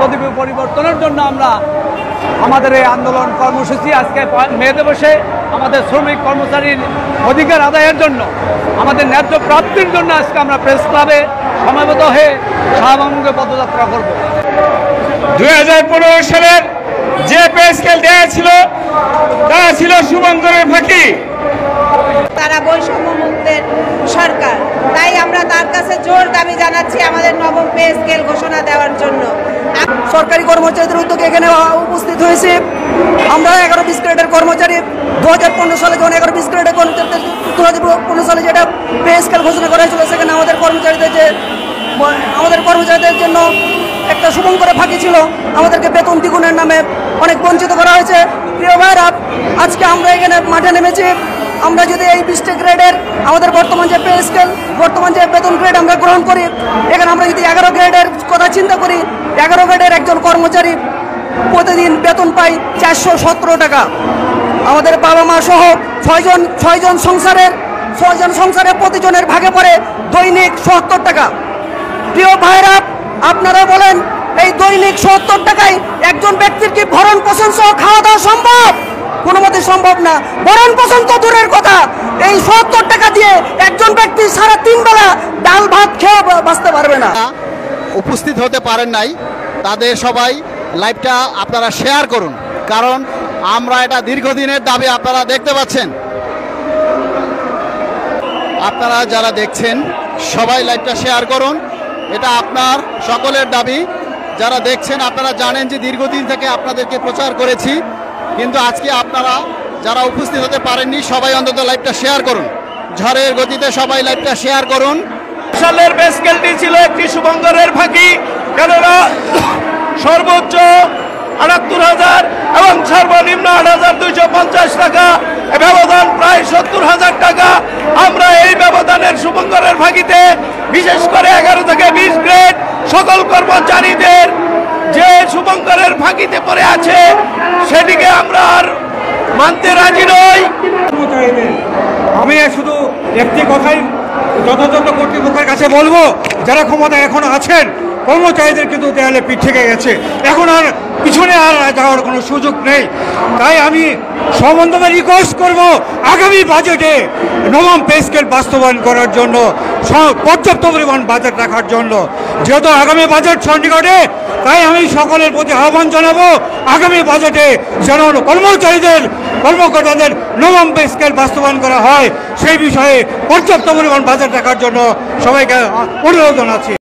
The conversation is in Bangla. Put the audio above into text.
পদবি পরিবর্তনের জন্য আমরা আমাদের এই আন্দোলন কর্মসূচি আজকে মে দিবসে আমাদের শ্রমিক কর্মচারীর অধিকার আদায়ের জন্য, আমাদের ন্যায্য প্রাপ্তির জন্য আজকে আমরা প্রেস ক্লাবে সমবেত হয়ে শাহবাগে পদযাত্রা করব। 2015 সালের যে পে স্কেল দেওয়া ছিল তারা ছিল শুভঙ্করের ফাঁকি। তারা বৈষম্য মুক্তের সরকার, তাই আমরা তার কাছে জোর দাবি জানাচ্ছি আমাদের নবম পে স্কেল ঘোষণা দেওয়ার জন্য। সরকারি কর্মচারীদের উদ্যোগে এখানে উপস্থিত হয়েছে। আমরা 11-20 গ্রেডের কর্মচারী 2015 সালে যখন 11-20 গ্রেডের কর্মচারীদের 2015 সালে যেটা পে স্কেল ঘোষণা করা হয়েছিল, সেখানে আমাদের কর্মচারীদের জন্য একটা শুভঙ্করের ফাঁকি ছিল। আমাদেরকে বেতন দ্বিগুণের নামে অনেক বঞ্চিত করা হয়েছে। প্রিয় ভাইরা, আজকে আমরা এখানে মাঠে নেমেছি। আমরা যদি এই 20টা গ্রেডের আমাদের বর্তমান যে পে স্কেল, বর্তমান যে বেতন গ্রেড আমরা গ্রহণ করি, এখানে আমরা যদি 11 গ্রেডের কথা চিন্তা করি, 11 গ্রেডের একজন কর্মচারী প্রতিদিন বেতন পায় 417 টাকা। আমাদের বাবা মা সহ 6 জন সংসারে প্রতিজনের ভাগে পড়ে দৈনিক 70 টাকা। প্রিয় ভাইরা, আপনারা বলেন, এই দৈনিক 70 টাকায় একজন ব্যক্তির কি ভরণ পোষণ সহ খাওয়া দাওয়া সম্ভব? কোনো মতে সম্ভব না। ভরণ পোষণ তো দূরের কথা, এই 70 টাকা দিয়ে একজন ব্যক্তি সারা 3 বেলা ডাল ভাত খেয়ে বাঁচতে পারবে না। উপস্থিত হতে পারেন নাই, তাদের সবাই লাইভটা আপনারা শেয়ার করুন, কারণ আমরা এটা দীর্ঘদিনের দাবি। আপনারা দেখতে পাচ্ছেন, আপনারা যারা দেখছেন সবাই লাইভটা শেয়ার করুন, এটা আপনার সকলের দাবি। যারা দেখছেন আপনারা জানেন যে দীর্ঘদিন থেকে আপনাদেরকে প্রচার করেছি, কিন্তু আজকে আপনারা যারা উপস্থিত হতে পারেননি সবাই অন্তত লাইভটা শেয়ার করুন। ঝড়ের গতিতে সবাই লাইভটা শেয়ার করুন। সালের পে স্কেলটি ছিল একটি শুভঙ্করের ফাঁকি, কেননা সর্বোচ্চ ৭৮,০০০ এবং সর্বনিম্ন ৮,২৫০ টাকা, ব্যবধান প্রায় ৭০,০০০ টাকা। আমরা এই ব্যবধানের শুভঙ্করের ফাঁকিতে বিশেষ করে 11 থেকে 20 গ্রেড সকল কর্মচারীদের যে শুভঙ্করের ফাঁকিতে পড়ে আছে, সেটিকে আমরা আর মানতে রাজি নই। আমি শুধু একটি কথাই যথাযথ কর্তৃপক্ষের কাছে বলবো, যারা ক্ষমতায় এখন আছেন, কর্মচারীদের কিন্তু দেয়ালে পিঠ থেকে গেছে, এখন আর পিছনে আর যাওয়ার কোনো সুযোগ নেই। তাই আমি সম্বন্ধে রিকোয়েস্ট করব, আগামী বাজেটে নবম পে স্কেল বাস্তবায়ন করার জন্য পর্যাপ্ত পরিমাণ বাজেট রাখার জন্য। যেহেতু আগামী বাজেট সন্নিকটে, তাই আমি সকলের প্রতি আহ্বান জানাবো, আগামী বাজেটে যেন কর্মকর্তাদের নবম পে স্কেল বাস্তবায়ন করা হয়, সেই বিষয়ে পর্যাপ্ত পরিমাণ বাজেট রাখার জন্য সবাইকে অনুরোধ জানাচ্ছি।